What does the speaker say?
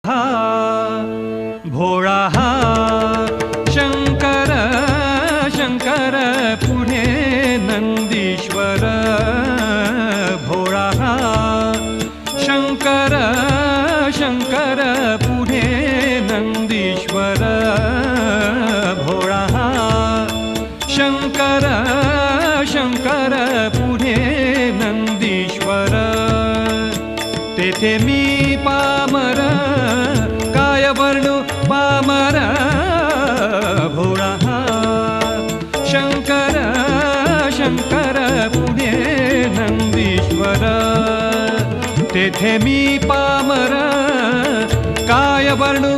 हा भोळा हा शंकर शंकर पुढे नंदीश्वर भोळा हा शंकर शंकर पुढे नंदीश्वर भोळा हा शंकर शंकर पुढे नंदीश्वर तेथे मी पामर काय वर्णू पामर भोळा हा शंकर शंकर पुढे नंदीश्वर तेथे मी पामर काय वर्णू